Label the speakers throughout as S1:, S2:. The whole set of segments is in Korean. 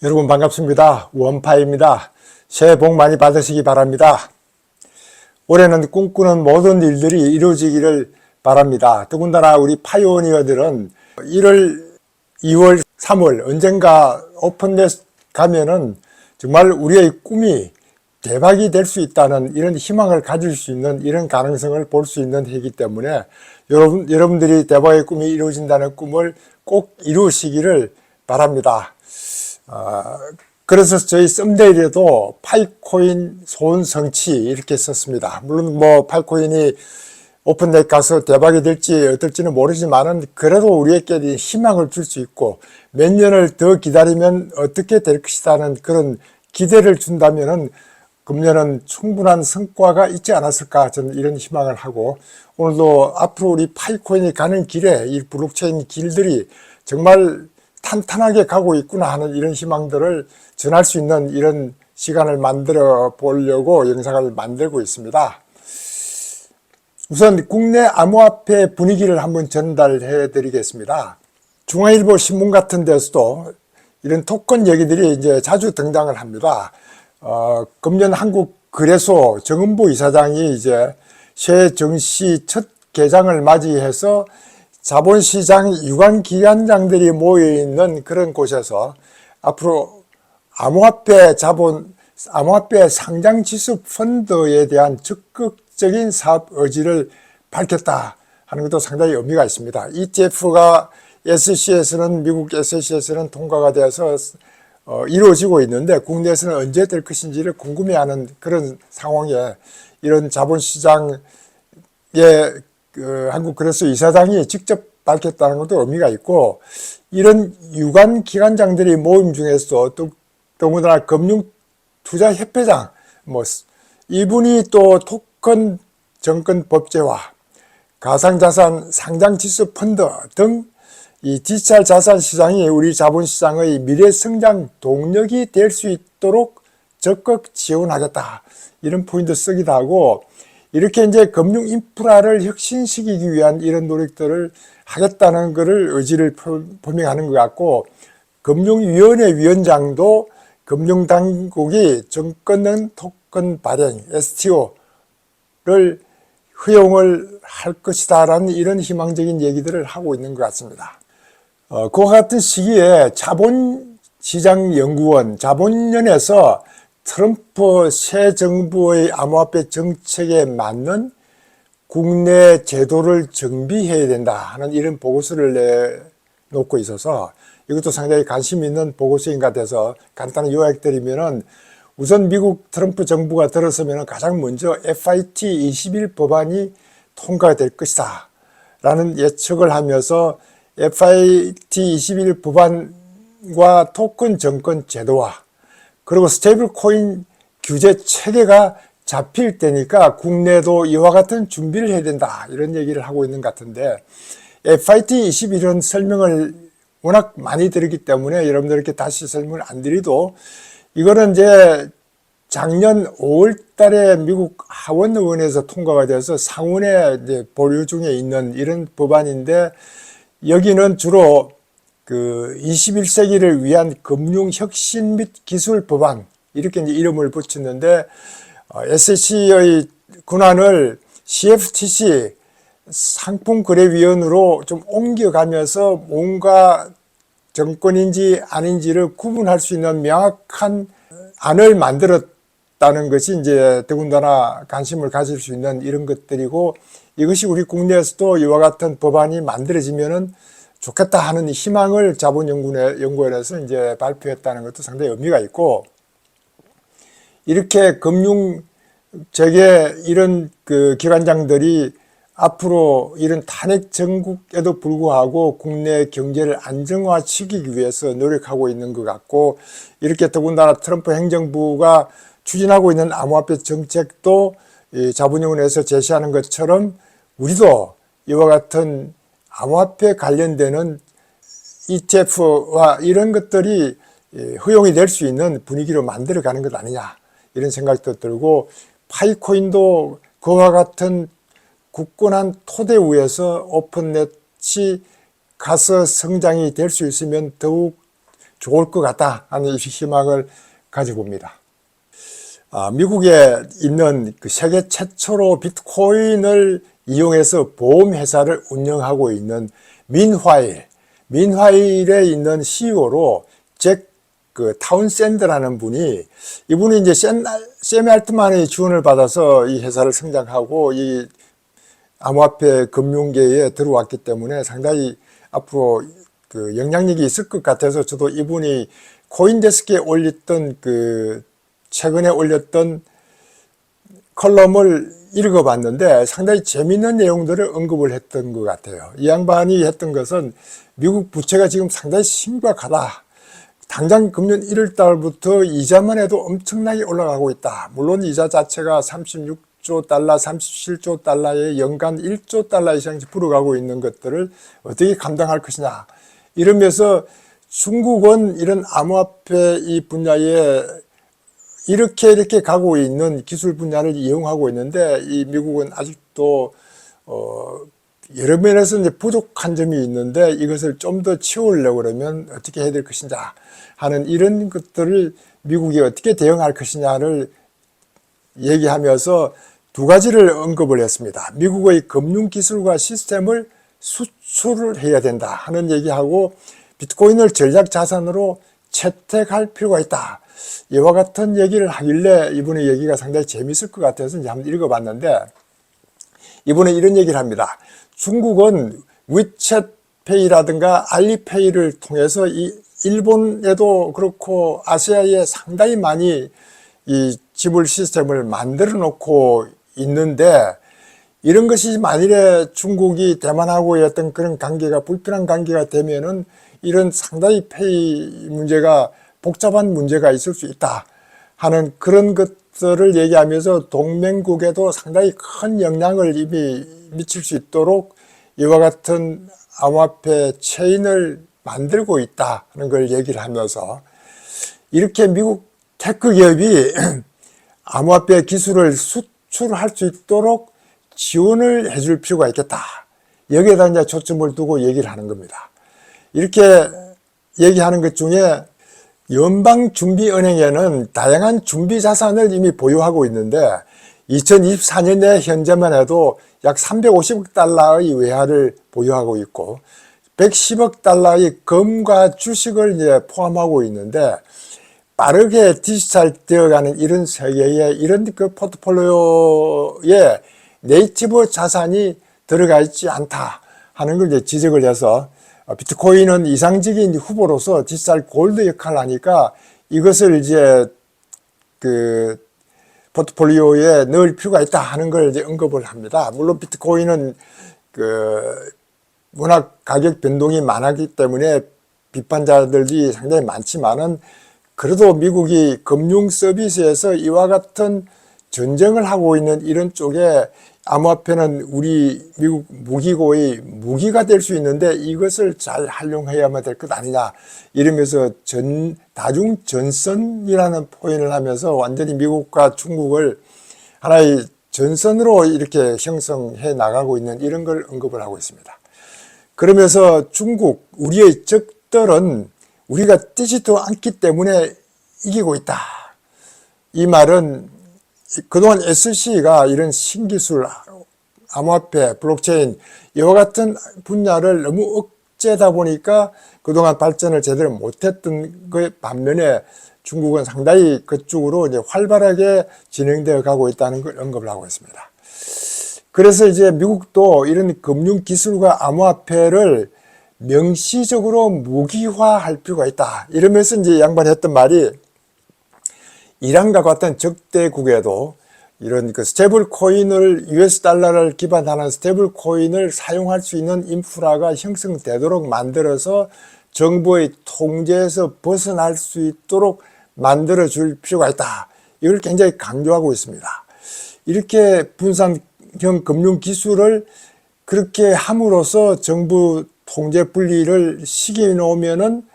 S1: 여러분 반갑습니다. 원파입니다. 새해 복 많이 받으시기 바랍니다. 올해는 꿈꾸는 모든 일들이 이루어지기를 바랍니다. 더군다나 우리 파이오니어들은 1월, 2월, 3월 언젠가 오픈넷 가면은 정말 우리의 꿈이 대박이 될 수 있다는 이런 희망을 가질 수 있는 이런 가능성을 볼 수 있는 해이기 때문에 여러분들이 대박의 꿈이 이루어진다는 꿈을 꼭 이루시기를 바랍니다. 그래서 저희 썸네일에도 파이코인 소원 성취 이렇게 썼습니다. 물론 뭐 파이코인이 오픈넷 가서 대박이 될지 어떨지는 모르지만은 그래도 우리에게 희망을 줄 수 있고 몇 년을 더 기다리면 어떻게 될 것이라는 그런 기대를 준다면은 금년은 충분한 성과가 있지 않았을까 저는 이런 희망을 하고, 오늘도 앞으로 우리 파이코인이 가는 길에 이 블록체인 길들이 정말 탄탄하게 가고 있구나 하는 이런 희망들을 전할 수 있는 이런 시간을 만들어 보려고 영상을 만들고 있습니다. 우선 국내 암호화폐 분위기를 한번 전달해 드리겠습니다. 중앙일보 신문 같은 데서도 이런 토큰 얘기들이 이제 자주 등장을 합니다. 금년 한국거래소 정은보 이사장이 이제 새해 정시 첫 개장을 맞이해서 자본시장 유관기관장들이 모여있는 그런 곳에서 앞으로 암호화폐 상장지수 펀드에 대한 적극적인 사업 의지를 밝혔다 하는 것도 상당히 의미가 있습니다. ETF가 SEC에서는, 미국 SEC에서는 통과가 되어서 이루어지고 있는데 국내에서는 언제 될 것인지를 궁금해하는 그런 상황에 이런 자본시장의 한국거래소 이사장이 직접 밝혔다는 것도 의미가 있고, 이런 유관기관장들이 모임 중에서 더군다나 금융투자협회장 이분이 또 토큰 정권법제화, 가상자산 상장지수 펀드 등 이 디지털 자산 시장이 우리 자본시장의 미래 성장 동력이 될 수 있도록 적극 지원하겠다 이런 포인트 쓰기도 하고, 이렇게 이제 금융 인프라를 혁신시키기 위한 이런 노력들을 하겠다는 것을 의지를 표명하는 것 같고, 금융위원회 위원장도 금융당국이 정권은 토큰 발행 STO를 허용을 할 것이다라는 이런 희망적인 얘기들을 하고 있는 것 같습니다. 그와 같은 시기에 자본시장연구원 자본연에서 트럼프 새 정부의 암호화폐 정책에 맞는 국내 제도를 정비해야 된다 하는 이런 보고서를 내놓고 있어서 이것도 상당히 관심 있는 보고서인 것 같아서 간단히 요약드리면은, 우선 미국 트럼프 정부가 들어서면 가장 먼저 FIT 21 법안이 통과될 것이다 라는 예측을 하면서 FIT 21 법안과 토큰 정권 제도화 그리고 스테이블 코인 규제 체계가 잡힐 때니까 국내도 이와 같은 준비를 해야 된다 이런 얘기를 하고 있는 것 같은데, FIT 21은 설명을 워낙 많이 드렸기 때문에 여러분들께 다시 설명을 안 드리도, 이거는 이제 작년 5월 달에 미국 하원의원에서 통과가 돼서 상원에 이제 보류 중에 있는 이런 법안인데, 여기는 주로 그 21세기를 위한 금융혁신 및 기술 법안 이렇게 이제 이름을 붙였는데, SEC의 권한을 CFTC 상품거래위원으로 좀 옮겨가면서 뭔가 정권인지 아닌지를 구분할 수 있는 명확한 안을 만들었다는 것이 이제 더군다나 관심을 가질 수 있는 이런 것들이고, 이것이 우리 국내에서도 이와 같은 법안이 만들어지면은 좋겠다 하는 희망을 자본연구원에서 이제 발표했다는 것도 상당히 의미가 있고, 이렇게 금융재계 이런 그 기관장들이 앞으로 이런 탄핵 정국에도 불구하고 국내 경제를 안정화시키기 위해서 노력하고 있는 것 같고, 이렇게 더군다나 트럼프 행정부가 추진하고 있는 암호화폐 정책도 자본연구원에서 제시하는 것처럼 우리도 이와 같은 암호화폐 관련되는 ETF와 이런 것들이 허용이 될 수 있는 분위기로 만들어가는 것 아니냐 이런 생각도 들고, 파이코인도 그와 같은 굳건한 토대 위에서 오픈넷이 가서 성장이 될 수 있으면 더욱 좋을 것 같다 하는 희망을 가져봅니다. 미국에 있는 그 세계 최초로 비트코인을 이용해서 보험회사를 운영하고 있는 민화일에 있는 CEO로 잭 타운샌드라는 이분이 이제 샘 알트만의 지원을 받아서 이 회사를 성장하고 이 암호화폐 금융계에 들어왔기 때문에 상당히 앞으로 그 영향력이 있을 것 같아서 저도 이분이 코인데스크에 올렸던 최근에 올렸던 컬럼을 읽어봤는데 상당히 재미있는 내용들을 언급을 했던 것 같아요. 이 양반이 했던 것은 미국 부채가 지금 상당히 심각하다. 당장 금년 1월 달부터 이자만 해도 엄청나게 올라가고 있다. 물론 이자 자체가 36조 달러, 37조 달러에 연간 1조 달러 이상씩 불어가고 있는 것들을 어떻게 감당할 것이냐. 이러면서 중국은 이런 암호화폐 이 분야에 이렇게 가고 있는 기술 분야를 이용하고 있는데 이 미국은 아직도 여러 면에서 이제 부족한 점이 있는데 이것을 좀 더 채우려고 그러면 어떻게 해야 될 것인가 하는 이런 것들을 미국이 어떻게 대응할 것이냐를 얘기하면서 두 가지를 언급을 했습니다. 미국의 금융기술과 시스템을 수출을 해야 된다 하는 얘기하고 비트코인을 전략자산으로 채택할 필요가 있다. 이와 같은 얘기를 하길래 이분의 얘기가 상당히 재미있을 것 같아서 이제 한번 읽어봤는데 이분은 이런 얘기를 합니다. 중국은 위챗페이라든가 알리페이를 통해서 이 일본에도 그렇고 아시아에 상당히 많이 이 지불 시스템을 만들어 놓고 있는데 이런 것이 만일에 중국이 대만하고의 어떤 그런 관계가 불편한 관계가 되면은 이런 상당히 페이 문제가 복잡한 문제가 있을 수 있다 하는 그런 것들을 얘기하면서 동맹국에도 상당히 큰 영향을 이미 미칠 수 있도록 이와 같은 암호화폐 체인을 만들고 있다 하는 걸 얘기를 하면서 이렇게 미국 테크 기업이 암호화폐 기술을 수출할 수 있도록 지원을 해줄 필요가 있겠다. 여기에다 이제 초점을 두고 얘기를 하는 겁니다. 이렇게 얘기하는 것 중에 연방준비은행에는 다양한 준비자산을 이미 보유하고 있는데 2024년에 현재만 해도 약 350억 달러의 외화를 보유하고 있고 110억 달러의 금과 주식을 이제 포함하고 있는데 빠르게 디지털 되어가는 이런 세계에 이런 그 포트폴리오에 네이티브 자산이 들어가 있지 않다 하는 걸 이제 지적을 해서 비트코인은 이상적인 후보로서 디지털 골드 역할을 하니까 이것을 이제 포트폴리오에 넣을 필요가 있다 하는 걸 이제 언급을 합니다. 물론 비트코인은 워낙 가격 변동이 많았기 때문에 비판자들이 상당히 많지만은 그래도 미국이 금융 서비스에서 이와 같은 전쟁을 하고 있는 이런 쪽에 암호화폐는 우리 미국 무기고의 무기가 될 수 있는데 이것을 잘 활용해야만 될 것 아니냐 이러면서 다중 전선이라는 표현을 하면서 완전히 미국과 중국을 하나의 전선으로 이렇게 형성해 나가고 있는 이런 걸 언급을 하고 있습니다. 그러면서 중국, 우리의 적들은 우리가 뛰지도 않기 때문에 이기고 있다. 이 말은 그동안 SC가 이런 신기술, 암호화폐, 블록체인 이와 같은 분야를 너무 억제하다 보니까 그동안 발전을 제대로 못했던 그 반면에 중국은 상당히 그쪽으로 이제 활발하게 진행되어 가고 있다는 걸 언급을 하고 있습니다. 그래서 이제 미국도 이런 금융기술과 암호화폐를 명시적으로 무기화할 필요가 있다. 이러면서 이제 양반이 했던 말이 이란과 같은 적대국에도 이런 스테이블 코인을 US 달러를 기반하는 스테이블 코인을 사용할 수 있는 인프라가 형성되도록 만들어서 정부의 통제에서 벗어날 수 있도록 만들어 줄 필요가 있다. 이걸 굉장히 강조하고 있습니다. 이렇게 분산형 금융 기술을 그렇게 함으로써 정부 통제 분리를 시켜 놓으면은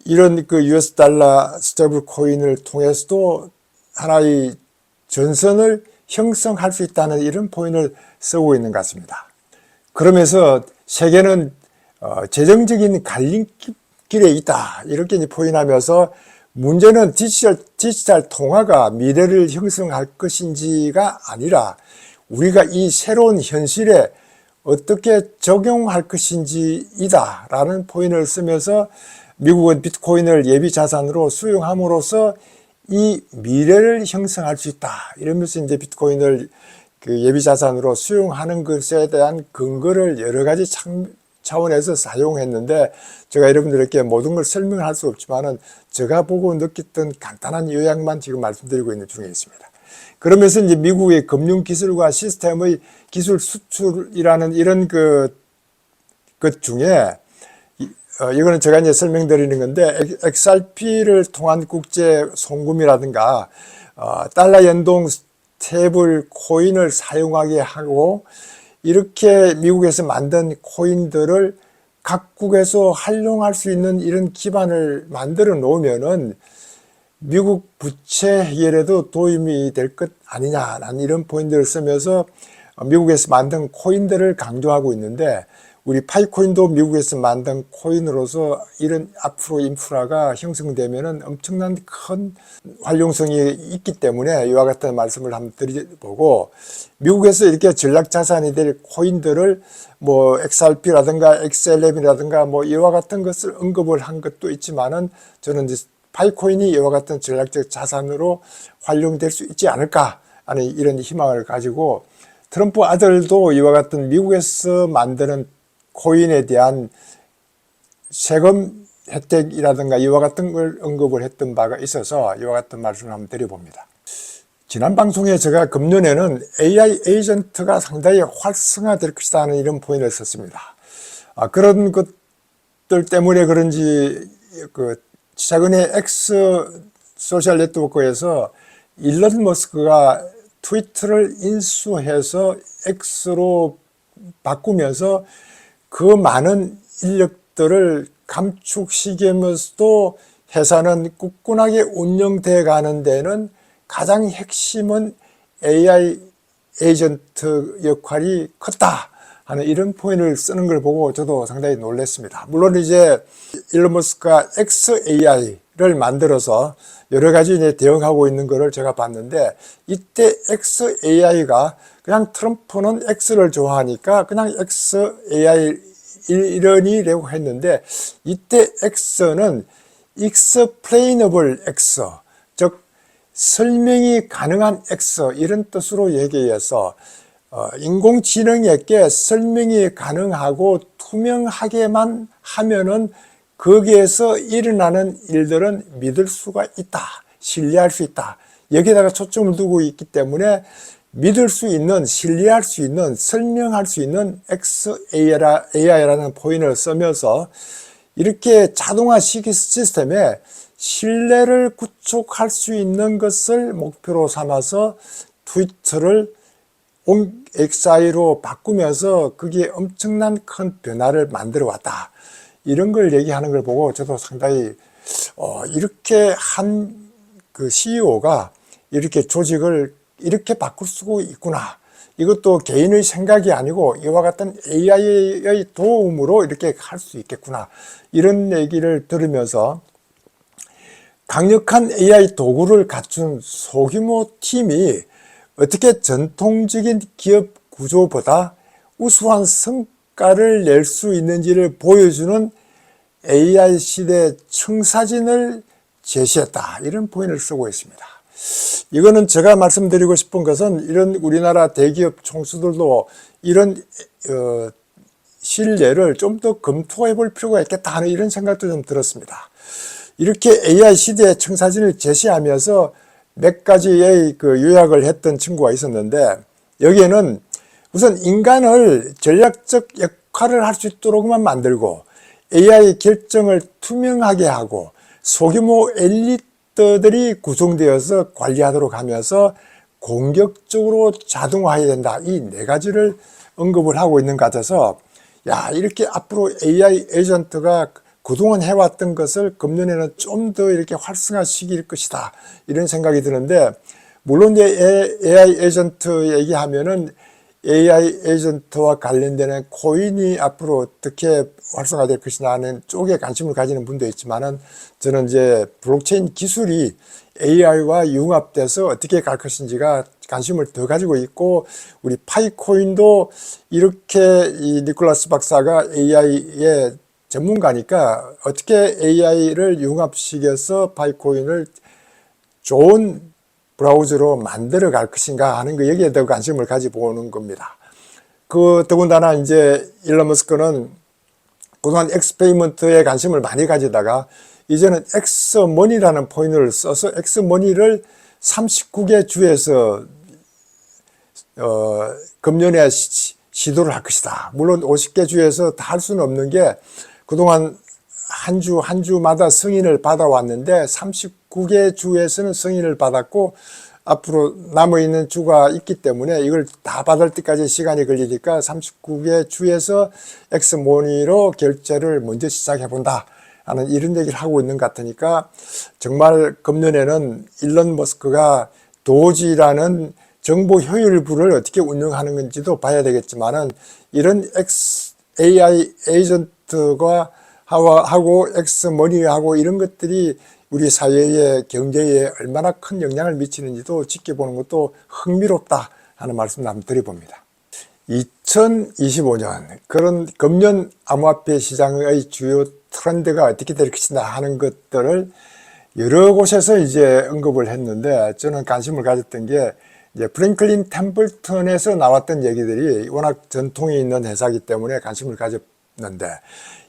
S1: 이런 US 달러 스테이블 코인을 통해서도 하나의 전선을 형성할 수 있다는 이런 포인트를 쓰고 있는 것 같습니다. 그러면서 세계는 재정적인 길에 있다. 이렇게 이제 포인하면서 문제는 디지털 통화가 미래를 형성할 것인지가 아니라 우리가 이 새로운 현실에 어떻게 적용할 것인지이다 라는 포인트를 쓰면서 미국은 비트코인을 예비 자산으로 수용함으로써 이 미래를 형성할 수 있다. 이러면서 이제 비트코인을 그 예비 자산으로 수용하는 것에 대한 근거를 여러 가지 차원에서 사용했는데, 제가 여러분들에게 모든 걸 설명할 수 없지만은 제가 보고 느꼈던 간단한 요약만 지금 말씀드리고 있는 중에 있습니다. 그러면서 이제 미국의 금융 기술과 시스템의 기술 수출이라는 이런 것 중에 이거는 제가 이제 설명드리는 건데, XRP를 통한 국제 송금이라든가 달러 연동 스테이블 코인을 사용하게 하고, 이렇게 미국에서 만든 코인들을 각국에서 활용할 수 있는 이런 기반을 만들어 놓으면은 미국 부채 해결에도 도움이 될 것 아니냐라는 이런 포인트를 쓰면서 미국에서 만든 코인들을 강조하고 있는데, 우리 파이코인도 미국에서 만든 코인으로서 이런 앞으로 인프라가 형성되면은 엄청난 큰 활용성이 있기 때문에 이와 같은 말씀을 한번 드려보고, 미국에서 이렇게 전략자산이 될 코인들을 뭐 XRP라든가 XLM이라든가 뭐 이와 같은 것을 언급을 한 것도 있지만은, 저는 이제 파이코인이 이와 같은 전략적 자산으로 활용될 수 있지 않을까 하는 이런 희망을 가지고, 트럼프 아들도 이와 같은 미국에서 만드는 코인에 대한 세금 혜택이라든가 이와 같은 걸 언급을 했던 바가 있어서 이와 같은 말씀을 한번 드려봅니다. 지난 방송에 제가 금년에는 AI 에이전트가 상당히 활성화될 것이다 하는 이런 포인트를 썼습니다. 그런 것들 때문에 그런지 최근에 X 소셜 네트워크에서 일론 머스크가 트위터를 인수해서 X로 바꾸면서 그 많은 인력들을 감축시키면서도 회사는 꿋꿋하게 운영돼 가는 데는 가장 핵심은 AI 에이전트 역할이 컸다 하는 이런 포인트를 쓰는 걸 보고 저도 상당히 놀랐습니다. 물론 이제 일론 머스크가 XAI를 만들어서 여러 가지 이제 대응하고 있는 것을 제가 봤는데, 이때 XAI가 그냥 트럼프는 X를 좋아하니까 그냥 XAI 이런이라고 했는데, 이때 X는 explainable X, 즉 설명이 가능한 X 이런 뜻으로 얘기해서 인공지능에게 설명이 가능하고 투명하게만 하면은 거기에서 일어나는 일들은 믿을 수가 있다, 신뢰할 수 있다, 여기다가 초점을 두고 있기 때문에 믿을 수 있는, 신뢰할 수 있는, 설명할 수 있는 XAI라는 포인트를 쓰면서 이렇게 자동화 시스템에 신뢰를 구축할 수 있는 것을 목표로 삼아서 트위터를 XAI로 바꾸면서 그게 엄청난 큰 변화를 만들어 왔다, 이런 걸 얘기하는 걸 보고 저도 상당히 이렇게 한 그 CEO가 이렇게 조직을 이렇게 바꿀 수가 있구나, 이것도 개인의 생각이 아니고 이와 같은 AI의 도움으로 이렇게 할 수 있겠구나, 이런 얘기를 들으면서 강력한 AI 도구를 갖춘 소규모 팀이 어떻게 전통적인 기업 구조보다 우수한 성과를 낼 수 있는지를 보여주는 AI 시대 청사진을 제시했다, 이런 포인트를 쓰고 있습니다. 이거는 제가 말씀드리고 싶은 것은, 이런 우리나라 대기업 총수들도 이런 신뢰를 좀 더 검토해 볼 필요가 있겠다 하는 이런 생각도 좀 들었습니다. 이렇게 AI 시대의 청사진을 제시하면서 몇 가지의 그 요약을 했던 친구가 있었는데, 여기에는 우선 인간을 전략적 역할을 할 수 있도록만 만들고 AI 결정을 투명하게 하고 소규모 엘리트들이 구성되어서 관리하도록 하면서 공격적으로 자동화해야 된다, 이 네 가지를 언급을 하고 있는 것 같아서, 이렇게 앞으로 AI 에이전트가 그동안 해왔던 것을 금년에는 좀 더 이렇게 활성화시킬 것이다, 이런 생각이 드는데, 물론 이제 AI 에이전트 얘기하면은 AI 에이전트와 관련되는 코인이 앞으로 어떻게 활성화될 것이냐 하는 쪽에 관심을 가지는 분도 있지만은, 저는 이제 블록체인 기술이 AI와 융합돼서 어떻게 갈 것인지가 관심을 더 가지고 있고, 우리 파이코인도 이렇게 이 니콜라스 박사가 AI의 전문가니까 어떻게 AI를 융합시켜서 파이코인을 좋은 브라우저로 만들어 갈 것인가 하는 거, 여기에 더 관심을 가지고 오는 겁니다. 더군다나 이제 일론 머스크는 그동안 엑스페리먼트에 관심을 많이 가지다가 이제는 엑스머니라는 포인트를 써서 엑스머니를 39개 주에서 금년에 시도를 할 것이다. 물론 50개 주에서 다 할 수는 없는 게, 그동안 한 주마다 승인을 받아왔는데 39개 주에서는 승인을 받았고, 앞으로 남아있는 주가 있기 때문에 이걸 다 받을 때까지 시간이 걸리니까 39개 주에서 엑스머니로 결제를 먼저 시작해본다 하는 이런 얘기를 하고 있는 것 같으니까, 정말 금년에는 일론 머스크가 도지라는 정보 효율부를 어떻게 운영하는 건지도 봐야 되겠지만은, 이런 AI 에이전트가 하고 엑스머니하고 이런 것들이 우리 사회의 경제에 얼마나 큰 영향을 미치는지도 지켜보는 것도 흥미롭다 하는 말씀을 한번 드려봅니다. 2025년, 그런 금년 암호화폐 시장의 주요 트렌드가 어떻게 될 것이냐 하는 것들을 여러 곳에서 이제 언급을 했는데, 저는 관심을 가졌던 게 이제 프랭클린 템플턴에서 나왔던 얘기들이 워낙 전통이 있는 회사이기 때문에 관심을 가졌는데,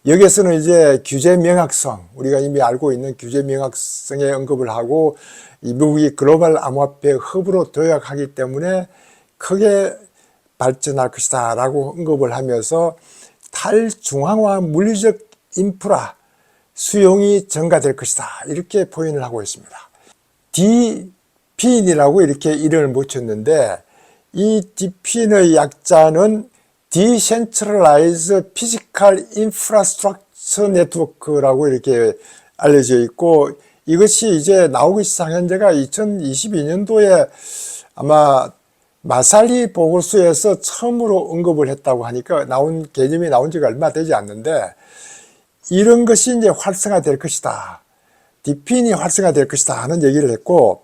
S1: 여기에서는 이제 규제 명확성, 우리가 이미 알고 있는 규제 명확성에 언급을 하고, 이 미국이 글로벌 암호화폐 허브로 도약하기 때문에 크게 발전할 것이다 라고 언급을 하면서, 탈중앙화 물리적 인프라 수용이 증가될 것이다 이렇게 포인을 하고 있습니다. DPIN이라고 이렇게 이름을 붙였는데, 이 DPIN의 약자는 Decentralized Physical Infrastructure Network라고 이렇게 알려져 있고, 이것이 이제 나오기 시작한 현재가 2022년도에 아마 마살리 보고서에서 처음으로 언급을 했다고 하니까, 개념이 나온 지가 얼마 되지 않는데, 이런 것이 이제 활성화될 것이다, DPIN이 활성화될 것이다 하는 얘기를 했고,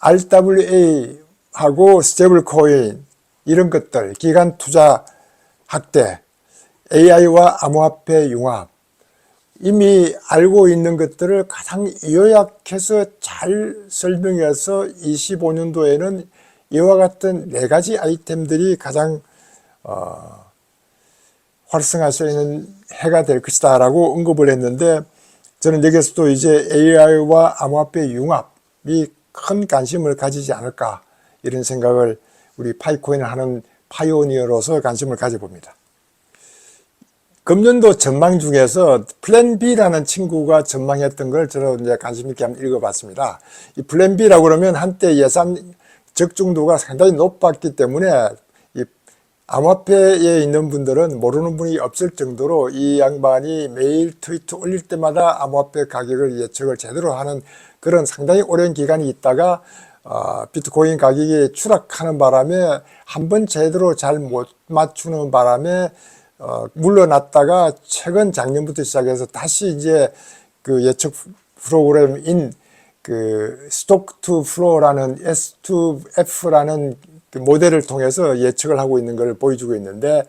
S1: RWA하고 스테이블 코인 이런 것들, 기간 투자 확대, AI와 암호화폐 융합, 이미 알고 있는 것들을 가장 요약해서 잘 설명해서 25년도에는 이와 같은 4가지 아이템들이 가장 활성화할 수 있는 해가 될 것이다 라고 언급을 했는데, 저는 여기서도 이제 AI와 암호화폐 융합이 큰 관심을 가지지 않을까, 이런 생각을 우리 파이코인을 하는 파이오니어로서 관심을 가져봅니다. 금년도 전망 중에서 플랜 B라는 친구가 전망했던 걸 저는 이제 관심 있게 한번 읽어봤습니다. 이 플랜 B라고 그러면 한때 예산 적중도가 상당히 높았기 때문에 이 암호화폐에 있는 분들은 모르는 분이 없을 정도로, 이 양반이 매일 트위트 올릴 때마다 암호화폐 가격을 예측을 제대로 하는 그런 상당히 오랜 기간이 있다가 비트코인 가격이 추락하는 바람에, 한번 제대로 잘 못 맞추는 바람에 물러났다가 최근 작년부터 시작해서 다시 이제 그 예측 프로그램인 그 스톡 투 플로우라는 S2F라는 그 모델을 통해서 예측을 하고 있는 걸 보여주고 있는데,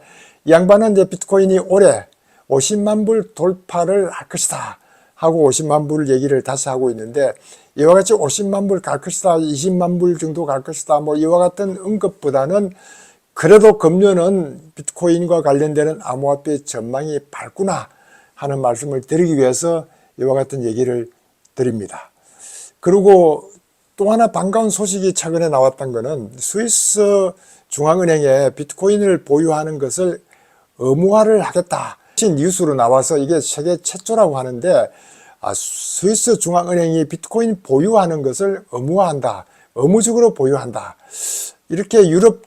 S1: 이 양반은 이제 비트코인이 올해 50만 불 돌파를 할 것이다 하고 50만 불 얘기를 다시 하고 있는데, 이와 같이 50만 불 갈 것이다, 20만 불 정도 갈 것이다, 뭐 이와 같은 언급보다는 그래도 금년은 비트코인과 관련되는 암호화폐 전망이 밝구나 하는 말씀을 드리기 위해서 이와 같은 얘기를 드립니다. 그리고 또 하나 반가운 소식이 최근에 나왔던 것은, 스위스 중앙은행에 비트코인을 보유하는 것을 의무화를 하겠다 뉴스로 나와서, 이게 세계 최초라고 하는데, 스위스 중앙은행이 비트코인 보유하는 것을 의무화한다, 의무적으로 보유한다, 이렇게 유럽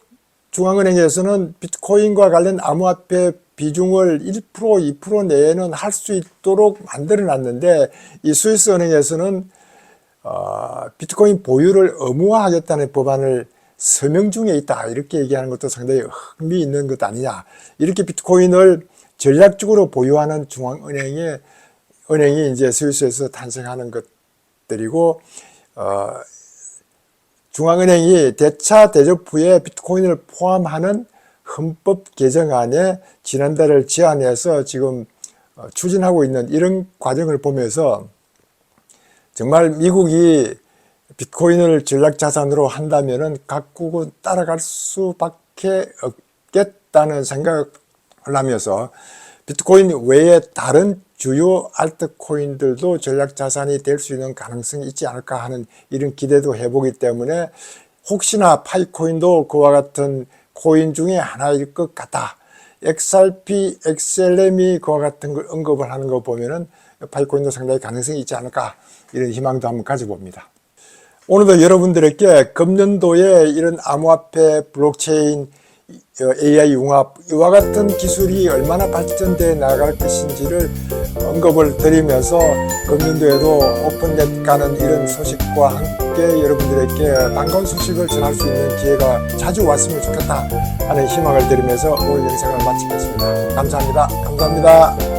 S1: 중앙은행에서는 비트코인과 관련 암호화폐 비중을 1%, 2% 내에는 할 수 있도록 만들어 놨는데, 이 스위스 은행에서는 비트코인 보유를 의무화하겠다는 법안을 서명 중에 있다 이렇게 얘기하는 것도 상당히 흥미있는 것 아니냐. 이렇게 비트코인을 전략적으로 보유하는 은행이 이제 스위스에서 탄생하는 것들이고, 중앙은행이 대차 대접 후에 비트코인을 포함하는 헌법 개정안에 지난달을 제안해서 지금 추진하고 있는 이런 과정을 보면서 정말 미국이 비트코인을 전략자산으로 한다면은 각국은 따라갈 수밖에 없겠다는 생각을 하면서 비트코인 외에 다른 주요 알트코인들도 전략자산이 될 수 있는 가능성이 있지 않을까 하는 이런 기대도 해보기 때문에 혹시나 파이코인도 그와 같은 코인 중에 하나일 것 같다. XRP, XLM이 그와 같은 걸 언급을 하는 거 보면은 파이코인도 상당히 가능성이 있지 않을까 이런 희망도 한번 가져봅니다. 오늘도 여러분들에게 금년도에 이런 암호화폐, 블록체인, AI 융합 이와 같은 기술이 얼마나 발전되어 나갈 것인지를 언급을 드리면서 금년도에도 오픈넷 가는 이런 소식과 함께 여러분들에게 반가운 소식을 전할 수 있는 기회가 자주 왔으면 좋겠다 하는 희망을 드리면서 오늘 영상을 마치겠습니다. 감사합니다. 감사합니다.